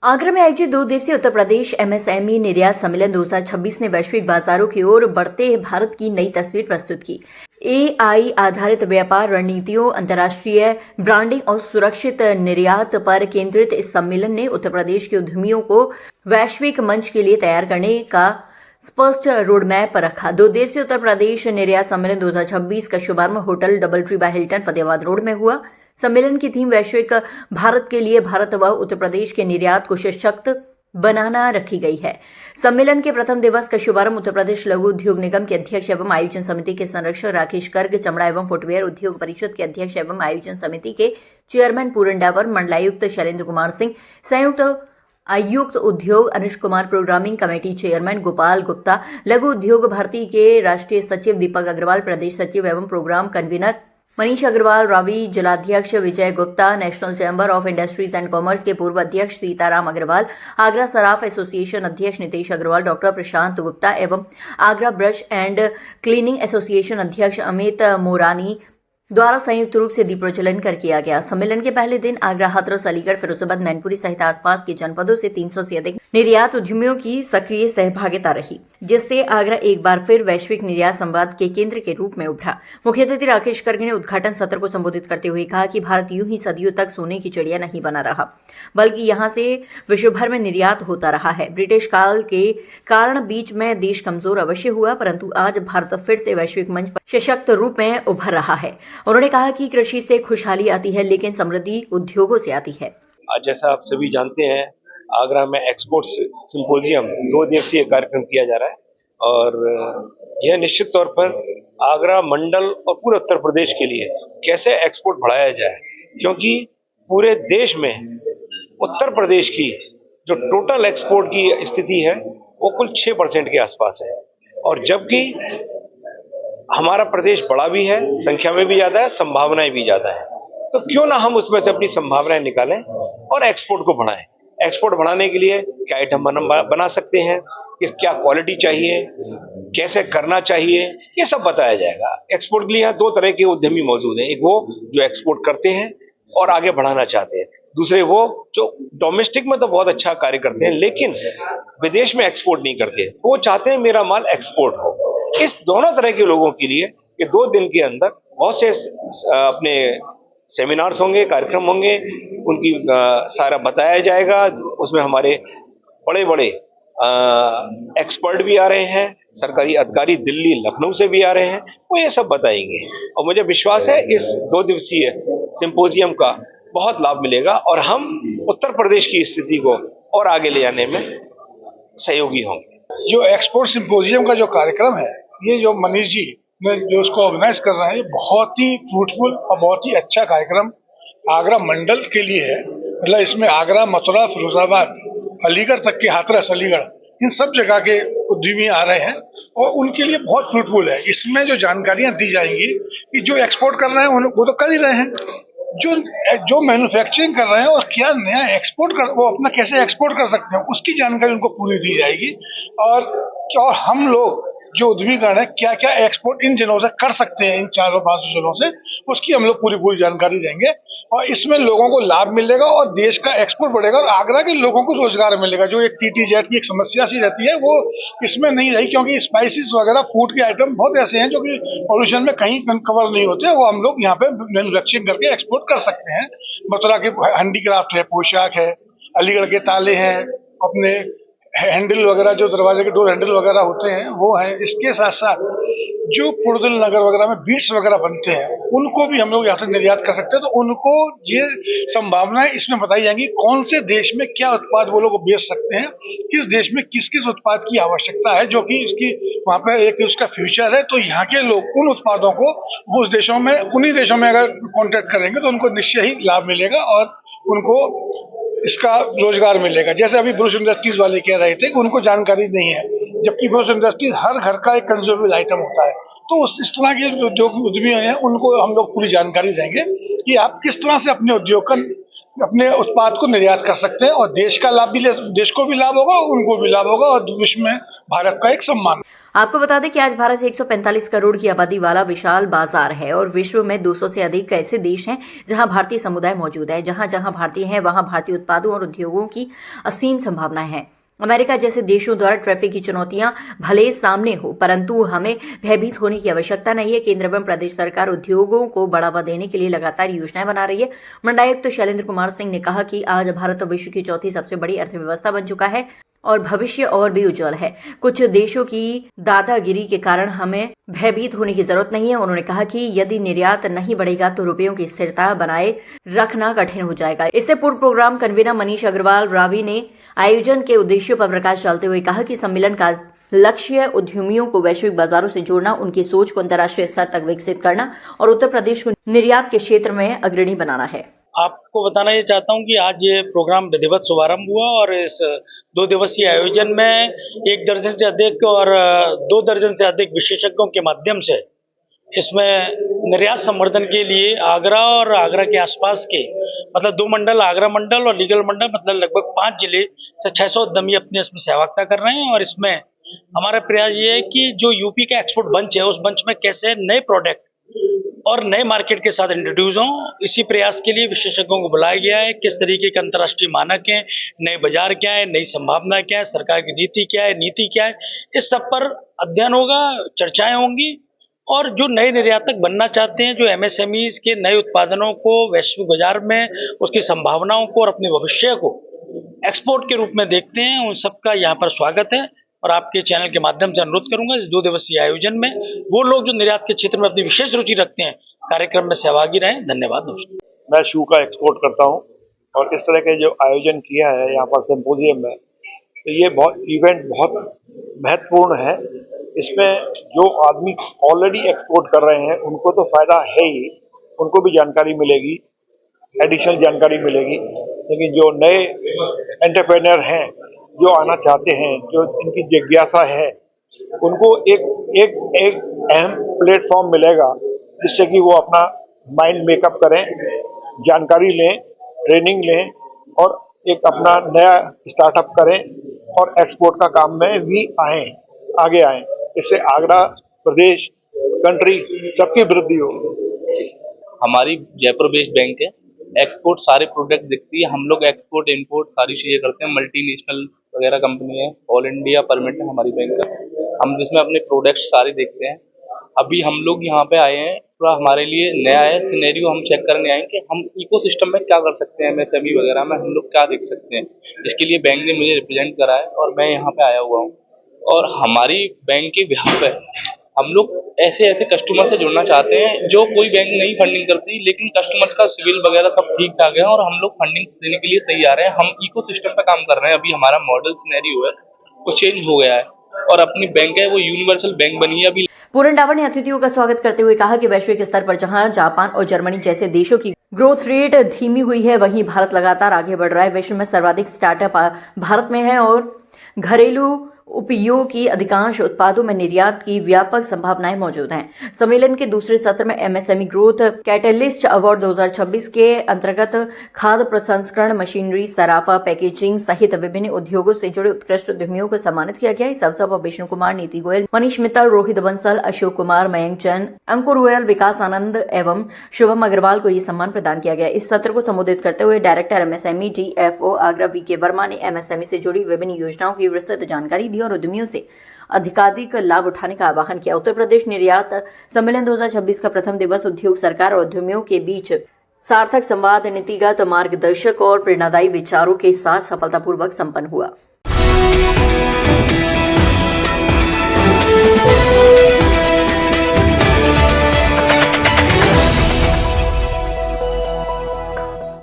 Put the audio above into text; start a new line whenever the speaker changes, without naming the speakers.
आगरा में आयोजित 2 दिवसीय उत्तर प्रदेश एमएसएमई निर्यात सम्मेलन 2026 ने वैश्विक बाजारों की ओर बढ़ते भारत की नई तस्वीर प्रस्तुत की। एआई आधारित व्यापार रणनीतियों, अंतर्राष्ट्रीय ब्रांडिंग और सुरक्षित निर्यात पर केंद्रित इस सम्मेलन ने उत्तर प्रदेश के उद्यमियों को वैश्विक मंच के लिए तैयार करने का स्पष्ट रोडमैप रखा। 2 दिवसीय उत्तर प्रदेश निर्यात सम्मेलन 2026 का शुभारंभ hotel double tree by Hilton Fatehabad road में हुआ। सम्मेलन की थीम वैश्विक भारत के लिए भारत व उत्तर प्रदेश के निर्यात को सशक्त बनाना रखी गई है। सम्मेलन के प्रथम दिवस का शुभारंभ उत्तर प्रदेश लघु उद्योग निगम के अध्यक्ष एवं आयोजन समिति के संरक्षक राकेश गर्ग, चमड़ा एवं फुटवेयर उद्योग परिषद के अध्यक्ष एवं आयोजन समिति के चेयरमैन पूरन डावर, मंडलायुक्त शैलेंद्र कुमार सिंह, संयुक्त आयुक्त उद्योग Anuj Kumar, programming committee chairman Gopal Gupta, Laghu Udyog Bharti के राष्ट्रीय सचिव दीपक अग्रवाल, प्रदेश सचिव एवं प्रोग्राम कन्वीनर मनीष अग्रवाल, रावी जिलाध्यक्ष Vijay Gupta, National Chamber of Industries and Commerce के पूर्व अध्यक्ष सीताराम अग्रवाल, आगरा सराफ एसोसिएशन अध्यक्ष नितेश अग्रवाल, डॉक्टर प्रशांत गुप्ता एवं Agra brush and cleaning association अध्यक्ष अमित मोरानी द्वारा संयुक्त रूप से दीप प्रज्वलन कर किया गया। सम्मेलन के पहले दिन आगरा, हाथरस, अलीगढ़, फिरोजाबाद, मैनपुरी सहित आसपास के जनपदों से 300 से अधिक निर्यात उद्यमियों की सक्रिय सहभागिता रही, जिससे आगरा एक बार फिर वैश्विक निर्यात संवाद के केंद्र के रूप में उभरा। मुख्य अतिथि राकेश गर्ग ने उद्घाटन सत्र को संबोधित करते हुए कहा कि भारत यूं ही सदियों तक सोने की चिड़िया नहीं बना रहा, बल्कि यहां से विश्व भर में निर्यात होता रहा है। ब्रिटिश काल के कारण बीच में देश कमजोर अवश्य हुआ, परंतु आज भारत फिर से वैश्विक मंच पर सशक्त रूप में उभर रहा है। उन्होंने कहा कि कृषि से खुशहाली आती है, लेकिन समृद्धि उद्योगों से आती है।
आज जैसा आप सभी जानते हैं, आगरा में एक्सपोर्ट सिंपोजियम 2 दिवसीय कार्यक्रम किया जा रहा है और यह निश्चित तौर पर आगरा मंडल और पूरे उत्तर प्रदेश के लिए कैसे एक्सपोर्ट बढ़ाया जाए, क्योंकि पूरे देश में उत्तर प्रदेश की जो टोटल एक्सपोर्ट की स्थिति है वो कुल 6% के आसपास है, और जबकि हमारा प्रदेश बड़ा भी है, संख्या में भी ज्यादा है, संभावनाएं भी ज्यादा है, तो क्यों ना हम उसमें से अपनी संभावनाएं निकालें और एक्सपोर्ट को बढ़ाएं। एक्सपोर्ट बढ़ाने के लिए क्या आइटम बना सकते हैं, क्या क्वालिटी चाहिए, कैसे करना चाहिए, ये सब बताया जाएगा। एक्सपोर्ट के लिए यहाँ 2 तरह के उद्यमी मौजूद हैं। एक वो जो एक्सपोर्ट करते हैं और आगे बढ़ाना चाहते हैं, दूसरे वो जो डोमेस्टिक में तो बहुत अच्छा कार्य करते हैं लेकिन विदेश में एक्सपोर्ट नहीं करते, तो वो चाहते हैं मेरा माल एक्सपोर्ट हो। इस दोनों तरह के लोगों के लिए ये 2 दिन के अंदर बहुत से अपने सेमिनार्स होंगे, कार्यक्रम होंगे, उनकी सारा बताया जाएगा। उसमें हमारे बड़े बड़े एक्सपर्ट भी आ रहे हैं, सरकारी अधिकारी दिल्ली, लखनऊ से भी आ रहे हैं, वो ये सब बताएंगे और मुझे विश्वास है इस 2 दिवसीय सिंपोजियम का बहुत लाभ मिलेगा और हम उत्तर प्रदेश की स्थिति को और आगे ले जाने में सहयोगी होंगे।
जो एक्सपोर्ट सिंपोजियम का जो कार्यक्रम है, ये जो मनीष जी ने जो उसको ऑर्गेनाइज कर रहे हैं, ये बहुत ही फ्रूटफुल और बहुत ही अच्छा कार्यक्रम आगरा मंडल के लिए है। मतलब इसमें आगरा, मथुरा, फिरोजाबाद, अलीगढ़ तक के, हाथरस, अलीगढ़, इन सब जगह के उद्यमी आ रहे हैं और उनके लिए बहुत फ्रूटफुल है। इसमें जो जानकारियां दी जाएंगी कि जो एक्सपोर्ट कर रहे हैं वो तो कर ही रहे हैं, जो मैन्युफैक्चरिंग कर रहे हैं और क्या नया एक्सपोर्ट कर, वो अपना कैसे एक्सपोर्ट कर सकते हैं, उसकी जानकारी उनको पूरी दी जाएगी। और हम लोग जो उद्यमीकरण है क्या क्या एक्सपोर्ट इन जिलों से कर सकते हैं, इन 400-500 जिलों से, उसकी हम लोग पूरी जानकारी देंगे और इसमें लोगों को लाभ मिलेगा और देश का एक्सपोर्ट बढ़ेगा और आगरा के लोगों को रोजगार मिलेगा। जो एक टीटीजेड की एक समस्या सी रहती है वो इसमें नहीं रही, क्योंकि स्पाइसेस वगैरह फूड के आइटम बहुत ऐसे हैं जो कि पॉल्यूशन में कहीं कवर नहीं होते, वो हम लोग यहाँ पे मैन्युफैक्चरिंग करके एक्सपोर्ट कर सकते हैं। मथुरा के हैंडीक्राफ्ट है, पोशाक है, अलीगढ़ के ताले हैं, अपने हैंडल वगैरह, जो दरवाजे के डोर हैंडल वगैरह होते हैं वो है। इसके साथ साथ जो पुरदुल नगर वगैरह में बीट्स वगैरह बनते हैं, उनको भी हम लोग यहाँ से निर्यात कर सकते हैं। तो उनको ये संभावनाएं इसमें बताई जाएंगी, कौन से देश में क्या उत्पाद वो लोग बेच सकते हैं, किस देश में किस किस उत्पाद की आवश्यकता है, जो कि इसकी वहाँ पे एक उसका फ्यूचर है। तो यहाँ के लोग उन उत्पादों को वो उस देशों में, उन्हीं देशों में अगर कॉन्टेक्ट करेंगे तो उनको निश्चय ही लाभ मिलेगा और उनको इसका रोजगार मिलेगा। जैसे अभी ब्रुश इंडस्ट्रीज वाले कह रहे थे कि उनको जानकारी नहीं है, जबकि ब्रुश इंडस्ट्रीज हर घर का एक कंज्यूमेबल आइटम होता है। तो इस तरह के जो उद्यमी हैं उनको हम लोग पूरी जानकारी देंगे कि आप किस तरह से अपने उद्योग का, अपने उत्पाद को निर्यात कर सकते हैं और देश का लाभ भी, देश को भी लाभ होगा, उनको भी लाभ होगा और विश्व में भारत का एक सम्मान।
आपको बता दें कि आज भारत 145 करोड़ की आबादी वाला विशाल बाजार है और विश्व में 200 से अधिक ऐसे देश हैं जहां भारतीय समुदाय मौजूद है। जहां जहां भारतीय हैं वहां भारतीय उत्पादों और उद्योगों की असीम संभावनाएं हैं। अमेरिका जैसे देशों द्वारा ट्रैफिक की चुनौतियां भले सामने हो, परंतु हमें भयभीत होने की आवश्यकता नहीं है। केंद्र एवं प्रदेश सरकार उद्योगों को बढ़ावा देने के लिए लगातार योजनाएं बना रही है। मंडलायुक्त शैलेंद्र कुमार सिंह ने कहा कि आज भारत विश्व की चौथी सबसे बड़ी अर्थव्यवस्था बन चुका है और भविष्य और भी उज्जवल है। कुछ देशों की दादागिरी के कारण हमें भयभीत होने की जरूरत नहीं है। उन्होंने कहा कि यदि निर्यात नहीं बढ़ेगा तो रुपयों की स्थिरता बनाए रखना कठिन हो जाएगा। इससे पूर्व प्रोग्राम कन्वीनर मनीष अग्रवाल रावी ने आयोजन के उद्देश्यों पर प्रकाश डालते हुए कहा कि सम्मेलन का लक्ष्य उद्यमियों को वैश्विक बाजारों से जोड़ना, उनकी सोच को अंतर्राष्ट्रीय स्तर तक विकसित करना और उत्तर प्रदेश को निर्यात के क्षेत्र में अग्रणी बनाना है।
आपको बताना ये चाहता हूँ कि आज ये प्रोग्राम विधिवत शुभारंभ हुआ और इस 2 दिवसीय आयोजन में 1 दर्जन से अधिक और 2 दर्जन से अधिक विशेषज्ञों के माध्यम से इसमें निर्यात संवर्धन के लिए आगरा और आगरा के आसपास के मतलब 2 मंडल, आगरा मंडल और लीगल मंडल, मतलब लगभग 5 जिले से 600 उद्यमी अपने इसमें सहभागिता कर रहे हैं। और इसमें हमारा प्रयास ये है कि जो यूपी का एक्सपोर्ट मंच है उस मंच में कैसे नए प्रोडक्ट और नए मार्केट के साथ इंट्रोड्यूस हों, इसी प्रयास के लिए विशेषज्ञों को बुलाया गया है। किस तरीके के अंतर्राष्ट्रीय मानक हैं, नए बाजार क्या है, नई संभावना क्या है, सरकार की नीति क्या है, नीति क्या है, इस सब पर अध्ययन होगा, चर्चाएं होंगी। और जो नए निर्यातक बनना चाहते हैं, जो एमएसएमईज के नए उत्पादनों को वैश्विक बाजार में उसकी संभावनाओं को और अपने भविष्य को एक्सपोर्ट के रूप में देखते हैं, उन सबका यहाँ पर स्वागत है। और आपके चैनल के माध्यम से अनुरोध करूंगा इस 2 दिवसीय आयोजन में वो लोग जो निर्यात के क्षेत्र में अपनी विशेष रुचि रखते हैं कार्यक्रम में सहभागी रहें। धन्यवाद।
मैं शू का एक्सपोर्ट करता हूं और इस तरह के जो आयोजन किया है यहाँ पर सिम्पोजियम में, तो ये इवेंट बहुत महत्वपूर्ण है। इसमें जो आदमी ऑलरेडी एक्सपोर्ट कर रहे हैं उनको तो फायदा है ही, उनको भी जानकारी मिलेगी, एडिशनल जानकारी मिलेगी। लेकिन जो नए एंटरप्रेन्योर हैं, जो आना चाहते हैं, जो इनकी जिज्ञासा है, उनको एक अहम प्लेटफॉर्म मिलेगा जिससे कि वो अपना माइंड मेकअप करें, जानकारी लें, ट्रेनिंग लें और एक अपना नया स्टार्टअप करें और एक्सपोर्ट का काम में भी आगे आएं। इससे आगरा, प्रदेश, कंट्री सबकी वृद्धि हो।
हमारी जयपुर बेस्ड बैंक है, एक्सपोर्ट सारे प्रोडक्ट दिखती है। हम लोग एक्सपोर्ट इंपोर्ट सारी चीज़ें करते हैं। मल्टीनेशनल वगैरह कंपनी है, ऑल इंडिया परमिट है हमारी बैंक का। हम जिसमें अपने प्रोडक्ट्स सारे देखते हैं। अभी हम लोग यहाँ पे आए हैं, थोड़ा हमारे लिए नया है सिनेरियो, हम चेक करने आए कि हम इकोसिस्टम में क्या कर सकते हैं, एमएसएमई वगैरह में हम लोग क्या देख सकते हैं। इसके लिए बैंक ने मुझे रिप्रेजेंट करा है और मैं यहाँ पे आया हुआ हूँ। और हमारी बैंक के बिहाफ पे हम लोग ऐसे कस्टमर से जुड़ना चाहते हैं जो कोई बैंक नहीं फंडिंग करती, लेकिन कस्टमर्स का सिविल वगैरह सब ठीक ठाक है और हम लोग फंडिंग देने के लिए तैयार हैं। हम इकोसिस्टम पे काम कर रहे हैं। अभी हमारा मॉडल सिनेरियो है वो चेंज हो गया है और अपनी बैंक है वो यूनिवर्सल बैंक बनी है। अभी
पूरन डावर ने अतिथियों का स्वागत करते हुए कहा कि वैश्विक स्तर पर जहां जापान और जर्मनी जैसे देशों की ग्रोथ रेट धीमी हुई है, वहीं भारत लगातार आगे बढ़ रहा है। विश्व में सर्वाधिक स्टार्टअप भारत में है और घरेलू उपयोग की अधिकांश उत्पादों में निर्यात की व्यापक संभावनाएं मौजूद हैं। सम्मेलन के दूसरे सत्र में एमएसएमई ग्रोथ कैटलिस्ट अवार्ड 2026 के अंतर्गत खाद्य प्रसंस्करण, मशीनरी, सराफा, पैकेजिंग सहित विभिन्न उद्योगों से जुड़े उत्कृष्ट उद्यमियों को सम्मानित किया गया। इस अवसर पर विष्णु कुमार, नीति गोयल, मनीष मित्तल, रोहित बंसल, अशोक कुमार, मयंक जैन, अंकुर गोयल, विकास आनंद एवं शुभम अग्रवाल को ये सम्मान प्रदान किया गया। इस सत्र को संबोधित करते हुए director MSME DFO Agra VK Verma ने एमएसएमई से जुड़ी विभिन्न योजनाओं की विस्तृत जानकारी दी और उद्यमियों से अधिकाधिक लाभ उठाने का आह्वान किया। उत्तर प्रदेश निर्यात सम्मेलन 2026 का प्रथम दिवस उद्योग, सरकार और उद्यमियों के बीच सार्थक संवाद, नीतिगत मार्गदर्शक और प्रेरणादायी विचारों के साथ सफलतापूर्वक संपन्न हुआ।